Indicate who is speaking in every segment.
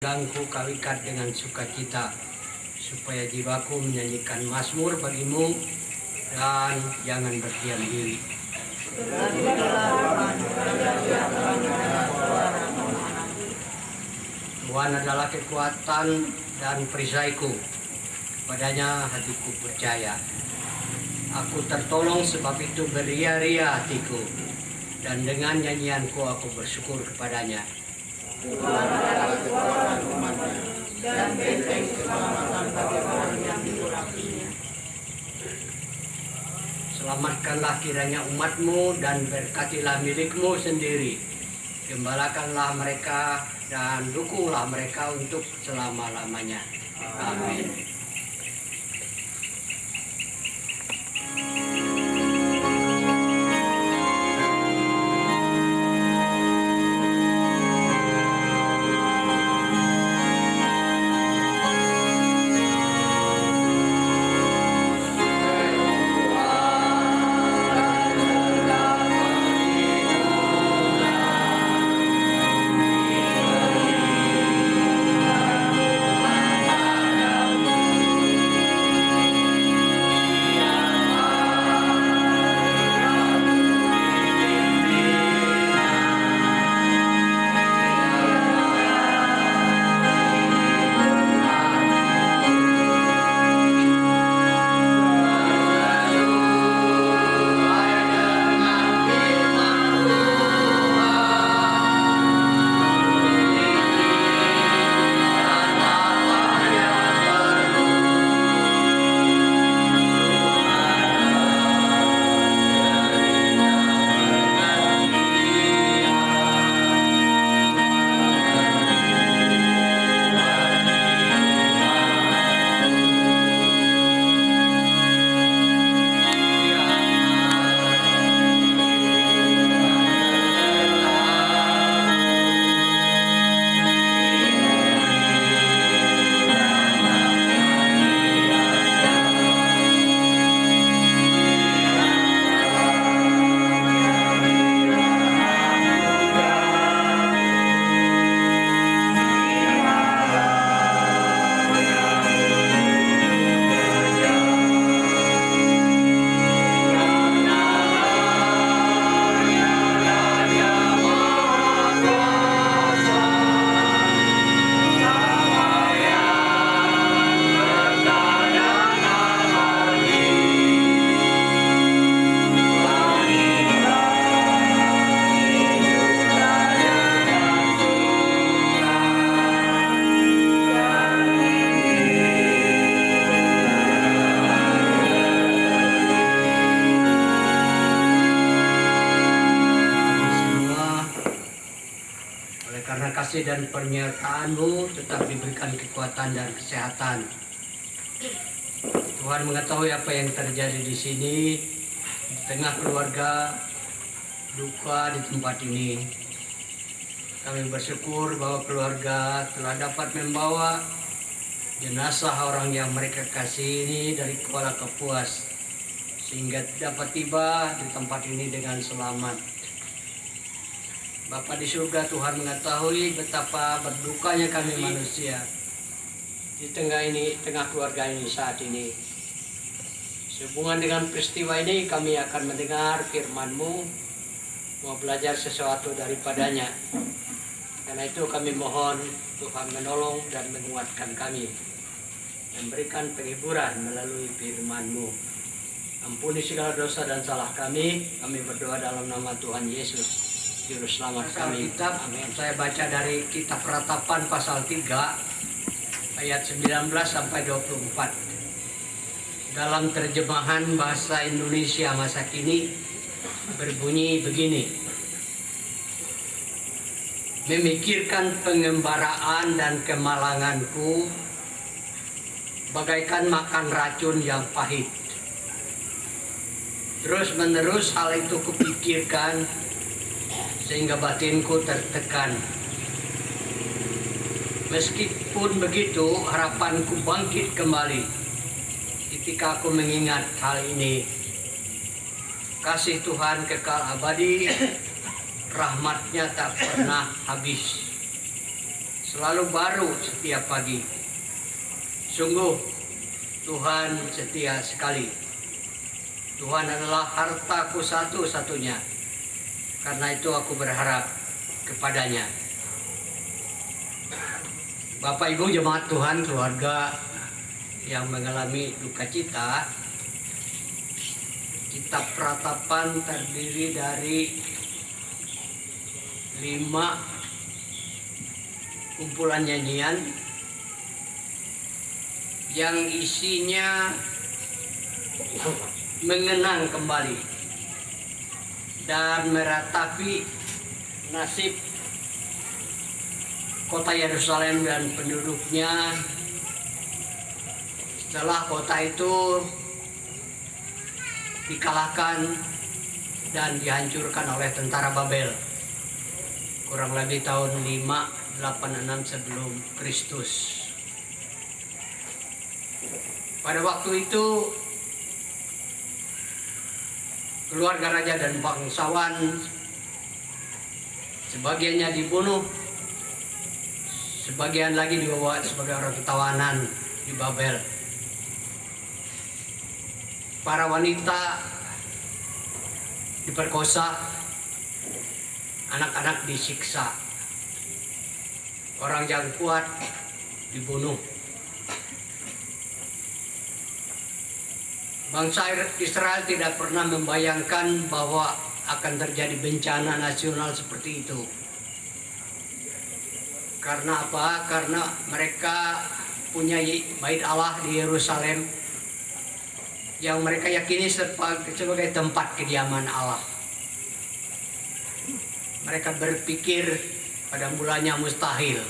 Speaker 1: Gangku kau ikat dengan sukacita, supaya jiwaku menyanyikan mazmur bagimu dan jangan berdiam diri. Tuhan adalah kekuatan dan perisaiku, padanya hatiku percaya. Aku tertolong, sebab itu beria-ria hatiku, dan dengan nyanyianku aku bersyukur kepadanya.
Speaker 2: Tuhan adalah kekuatan umatnya dan benteng keselamatan bagi orang yang diurapinya.
Speaker 1: Selamatkanlah kiranya umatmu dan berkatilah milikmu sendiri. Gembalakanlah mereka dan dukunglah mereka untuk selama-lamanya. Amin. Karena kasih dan penyertaan-Mu tetap diberikan kekuatan dan kesehatan. Tuhan mengetahui apa yang terjadi di sini, di tengah keluarga duka di tempat ini. Kami bersyukur bahwa keluarga telah dapat membawa jenazah orang yang mereka kasih ini dari Kuala Kapuas, sehingga dapat tiba di tempat ini dengan selamat. Bapa di surga, Tuhan mengetahui betapa berdukanya kami manusia di tengah keluarga ini saat ini. Sehubungan dengan peristiwa ini, kami akan mendengar firman-Mu, mau belajar sesuatu daripadanya. Karena itu kami mohon Tuhan menolong dan menguatkan kami, memberikan penghiburan melalui firman-Mu. Ampuni segala dosa dan salah kami berdoa dalam nama Tuhan Yesus, Juru Selamat kami. Kitab, amin. Saya baca dari Kitab Ratapan pasal 3 ayat 19 sampai 24. Dalam terjemahan bahasa Indonesia masa kini berbunyi begini: memikirkan pengembaraan dan kemalanganku bagaikan makan racun yang pahit. Terus menerus hal itu kupikirkan sehingga batinku tertekan. Meskipun begitu, harapanku bangkit kembali ketika aku mengingat hal ini. Kasih Tuhan kekal abadi, rahmat-Nya tak pernah habis. selalu baru setiap pagi. Sungguh Tuhan setia sekali. Tuhan adalah hartaku satu-satunya. Karena itu aku berharap kepadanya. Bapak Ibu jemaat Tuhan, keluarga yang mengalami duka cita, kitab Peratapan terdiri dari 5 kumpulan nyanyian yang isinya mengenang kembali dan meratapi nasib kota Yerusalem dan penduduknya setelah kota itu dikalahkan dan dihancurkan oleh tentara Babel kurang lebih tahun 586 sebelum Kristus. Pada waktu itu keluarga raja dan bangsawan sebagiannya dibunuh, sebagian lagi dibawa sebagai orang tawanan di Babel. Para wanita diperkosa, anak-anak disiksa, orang yang kuat dibunuh. Bangsa Israel tidak pernah membayangkan bahwa akan terjadi bencana nasional seperti itu. Karena apa? Karena mereka punya bait Allah di Yerusalem yang mereka yakini sebagai tempat kediaman Allah. Mereka berpikir pada mulanya mustahil.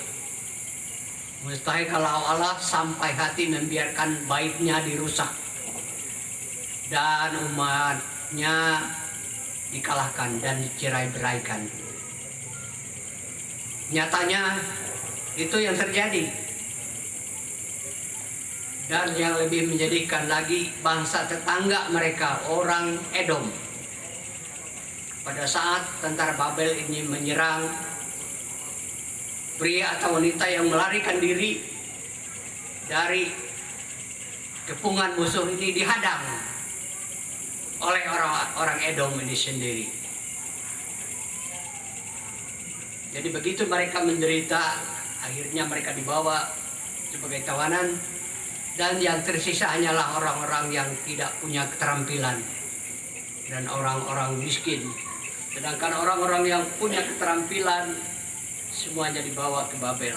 Speaker 1: Mustahil kalau Allah sampai hati membiarkan baitnya dirusak dan umatnya dikalahkan dan dicerai-beraikan. Nyatanya itu yang terjadi. Dan yang lebih menjadikan lagi, bangsa tetangga mereka, orang Edom, pada saat tentara Babel ini menyerang, pria atau wanita yang melarikan diri dari kepungan musuh ini dihadang oleh orang Edom ini sendiri. Jadi begitu mereka menderita, akhirnya mereka dibawa sebagai tawanan, dan yang tersisa hanyalah orang-orang yang tidak punya keterampilan dan orang-orang miskin. Sedangkan orang-orang yang punya keterampilan semuanya dibawa ke Babel.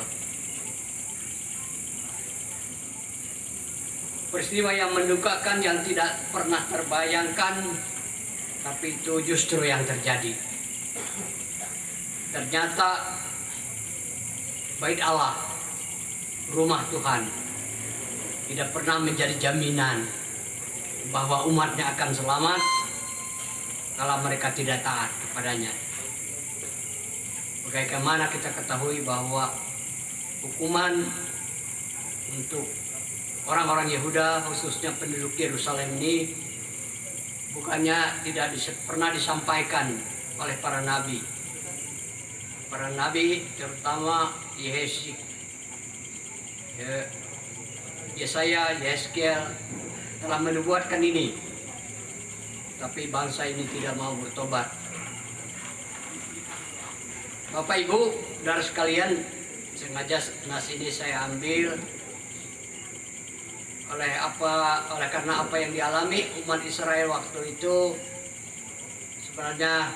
Speaker 1: Peristiwa yang mendukakan yang tidak pernah terbayangkan, tapi itu justru yang terjadi. Ternyata bait Allah, rumah Tuhan, tidak pernah menjadi jaminan bahwa umatnya akan selamat kalau mereka tidak taat kepadanya. Bagaimana kita ketahui bahwa hukuman untuk orang-orang Yehuda, khususnya penduduk Yerusalem ini, bukannya tidak pernah disampaikan oleh para nabi. Para nabi, terutama Yesaya, Yeskel, telah menubuatkan ini. Tapi bangsa ini tidak mau bertobat. Bapak Ibu, saudara sekalian, sengaja nas ini saya ambil oleh karena apa yang dialami umat Israel waktu itu sebenarnya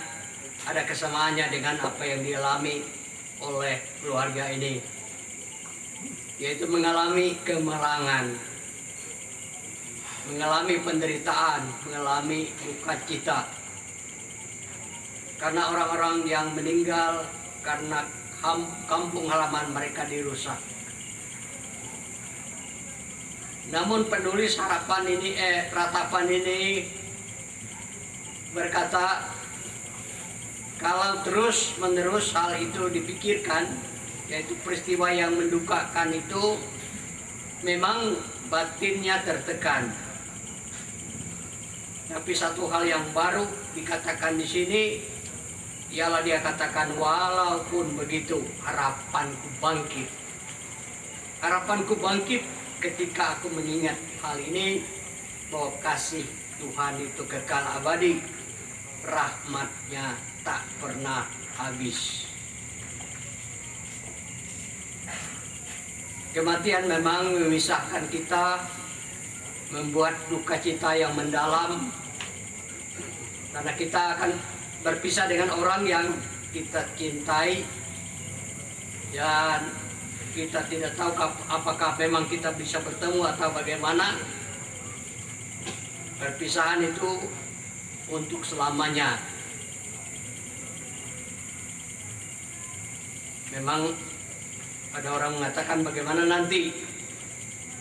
Speaker 1: ada kesamaannya dengan apa yang dialami oleh keluarga ini, yaitu mengalami kemalangan, mengalami penderitaan, mengalami duka cita karena orang-orang yang meninggal karena kampung halaman mereka dirusak. Namun penulis Ratapan ini berkata, kalau terus-menerus hal itu dipikirkan, yaitu peristiwa yang mendukakan itu, memang batinnya tertekan. Tapi satu hal yang baru dikatakan di sini, ialah dia katakan, walaupun begitu harapanku bangkit. Harapanku bangkit ketika aku mengingat hal ini, bahwa kasih Tuhan itu kekal abadi, rahmat-Nya tak pernah habis. Kematian memang memisahkan kita, membuat duka cita yang mendalam, karena kita akan berpisah dengan orang yang kita cintai, dan kita tidak tahu apakah memang kita bisa bertemu atau bagaimana. Perpisahan itu untuk selamanya. Memang ada orang mengatakan bagaimana nanti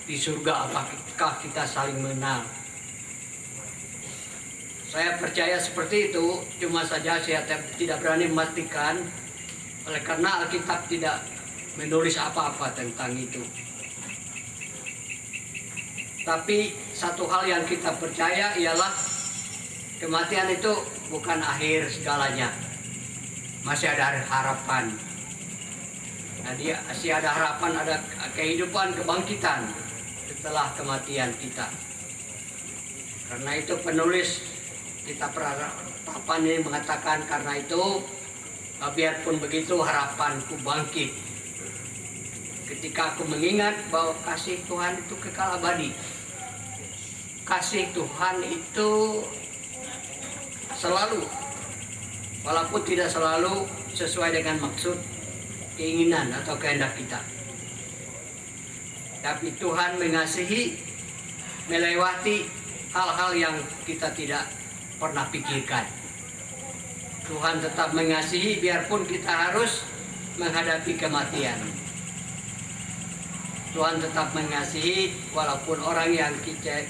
Speaker 1: di surga, apakah kita saling mengenal. Saya percaya seperti itu, cuma saja saya tidak berani memastikan, oleh karena Alkitab tidak menulis apa-apa tentang itu. Tapi satu hal yang kita percaya ialah kematian itu bukan akhir segalanya. Masih ada harapan. Jadi masih ada harapan, ada kehidupan, kebangkitan setelah kematian kita. Karena itu penulis kitab Ratapan ini mengatakan, karena itu biarpun begitu harapanku bangkit ketika aku mengingat bahwa kasih Tuhan itu kekal abadi. Kasih Tuhan itu selalu, walaupun tidak selalu sesuai dengan maksud, keinginan atau kehendak kita, tapi Tuhan mengasihi melewati hal-hal yang kita tidak pernah pikirkan. Tuhan tetap mengasihi biarpun kita harus menghadapi kematian. Tuhan tetap mengasihi walaupun orang yang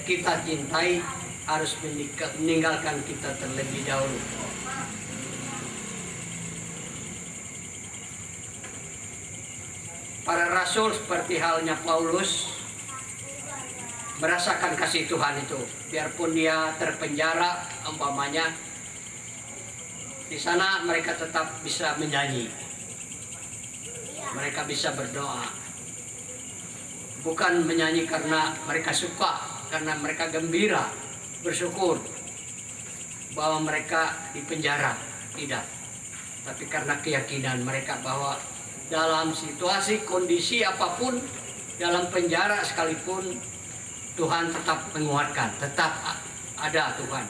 Speaker 1: kita cintai harus meninggalkan kita terlebih dahulu. Para rasul seperti halnya Paulus merasakan kasih Tuhan itu, biarpun dia terpenjara umpamanya, di sana mereka tetap bisa menyanyi, mereka bisa berdoa. Bukan menyanyi karena mereka suka, karena mereka gembira, bersyukur bahwa mereka dipenjara, tidak. Tapi karena keyakinan mereka bahwa dalam situasi, kondisi apapun, dalam penjara sekalipun, Tuhan tetap menguatkan, tetap ada Tuhan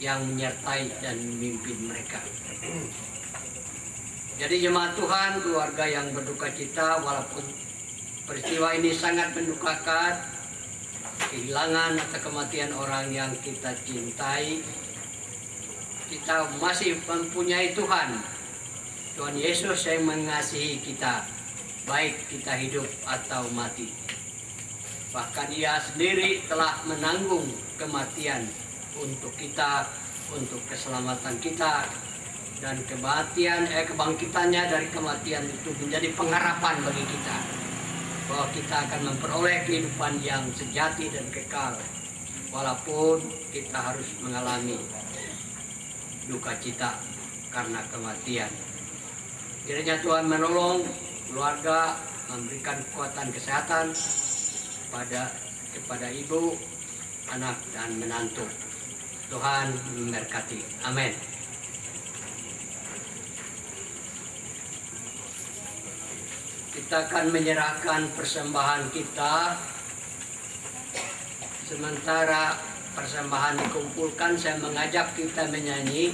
Speaker 1: yang menyertai dan memimpin mereka. Jadi jemaat Tuhan, keluarga yang berduka cita, walaupun peristiwa ini sangat mendukakan, kehilangan atau kematian orang yang kita cintai, kita masih mempunyai Tuhan. Tuhan Yesus yang mengasihi kita, baik kita hidup atau mati. Bahkan Dia sendiri telah menanggung kematian untuk kita, untuk keselamatan kita, dan kebangkitannya dari kematian itu menjadi pengharapan bagi kita, bahwa kita akan memperoleh kehidupan yang sejati dan kekal, walaupun kita harus mengalami duka cita karena kematian. Kiranya Tuhan menolong keluarga, memberikan kekuatan kesehatan kepada ibu, anak, dan menantu. Tuhan memberkati. Amin. Kita akan menyerahkan persembahan kita. Sementara persembahan dikumpulkan, saya mengajak kita menyanyi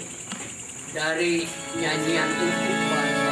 Speaker 1: dari nyanyian untuk bangsa.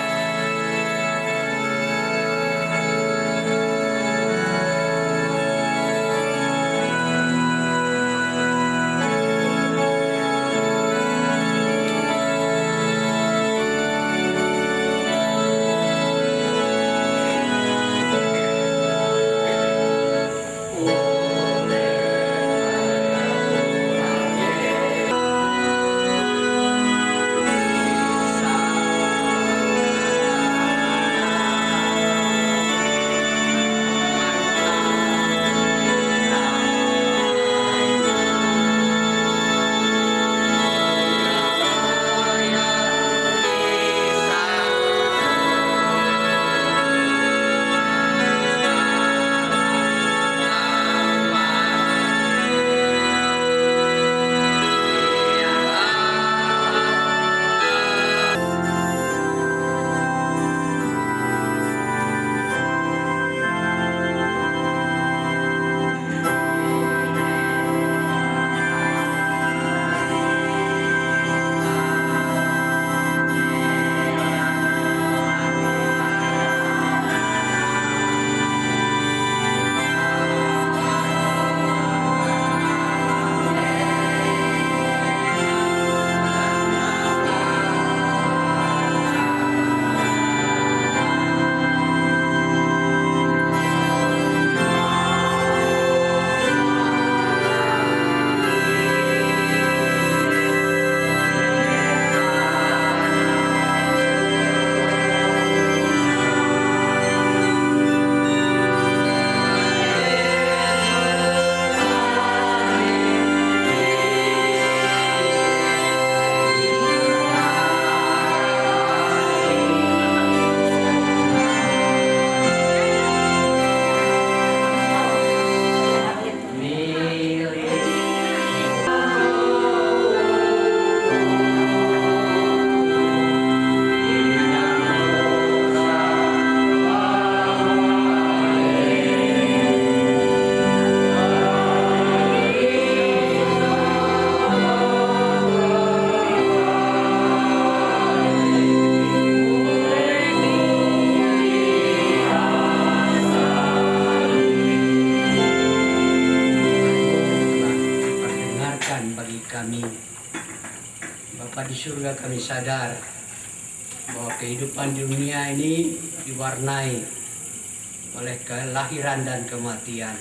Speaker 1: surga kami sadar bahwa kehidupan dunia ini diwarnai oleh kelahiran dan kematian.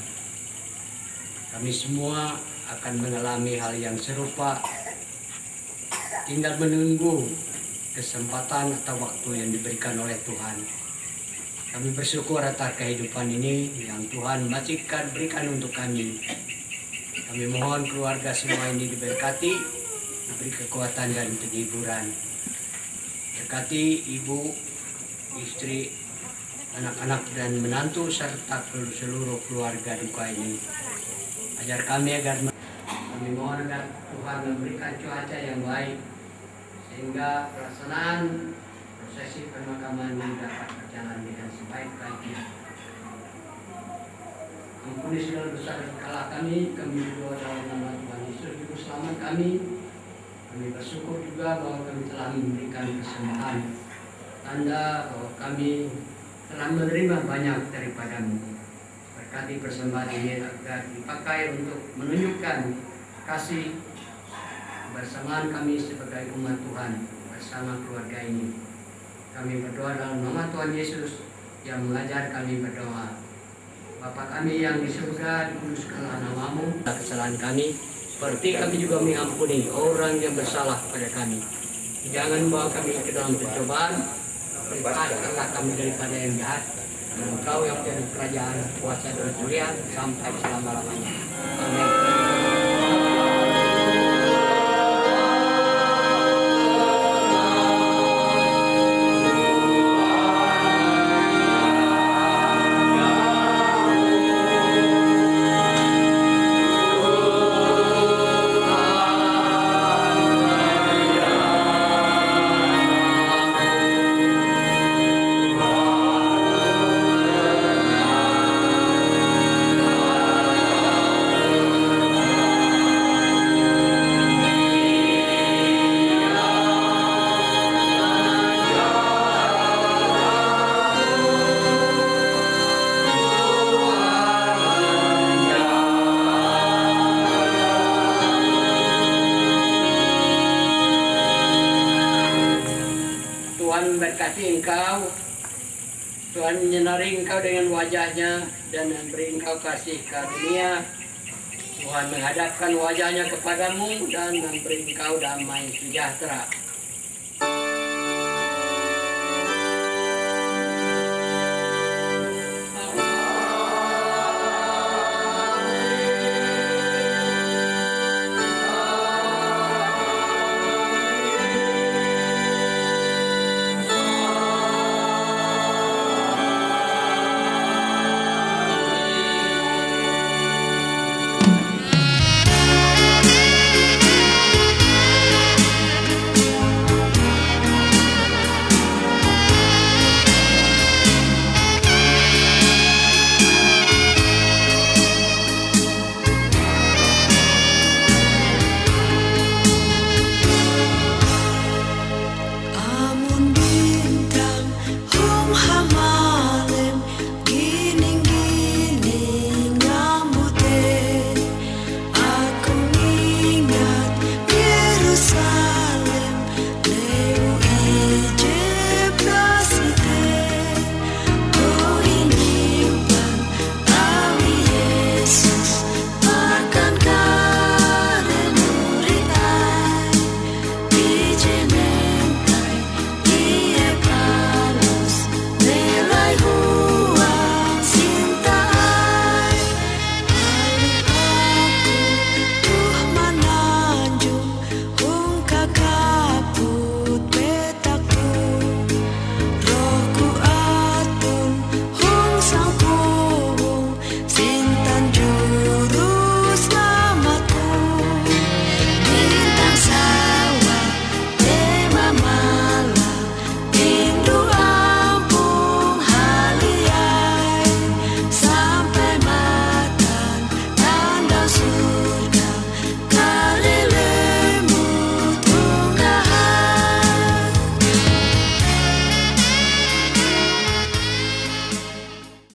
Speaker 1: Kami semua akan mengalami hal yang serupa, tinggal menunggu kesempatan atau waktu yang diberikan oleh Tuhan. Kami bersyukur atas kehidupan ini yang Tuhan masih berikan untuk kami. Kami mohon keluarga semua ini diberkati, diberi kekuatan dan penghiburan. Berkati ibu, istri, anak-anak dan menantu serta seluruh keluarga duka ini. Ajar kami agar kami mohon agar Tuhan memberikan cuaca yang baik sehingga pelaksanaan prosesi pemakaman ini dapat berjalan dengan sebaik-baiknya. Ampuni segala dosa dan kesalahan kami berdoa dalam nama Tuhan Yesus Juru Selamat kami. Kami bersyukur juga bahwa kami telah memberikan persembahan, tanda bahwa kami telah menerima banyak daripadamu. Berkati persembahan ini agar dipakai untuk menunjukkan kasih kebersamaan kami sebagai umat Tuhan bersama keluarga ini. Kami berdoa dalam nama Tuhan Yesus yang mengajar kami berdoa. Bapa kami yang di surga, dikuduskanlah namamu. Kesalahan kami, seperti kami juga mengampuni orang yang bersalah kepada kami. Jangan bawa kami ke dalam pencobaan, lepaskanlah kami daripada yang jahat. Engkau yang punya kerajaan, kuasa dan mulia sampai selama-lamanya. Amin. Tuhan berkati engkau, Tuhan menyinari engkau dengan wajahnya dan memberi engkau kasih karunia. Tuhan menghadapkan wajahnya kepadamu dan memberi engkau damai sejahtera.
Speaker 3: Sampai matan tanda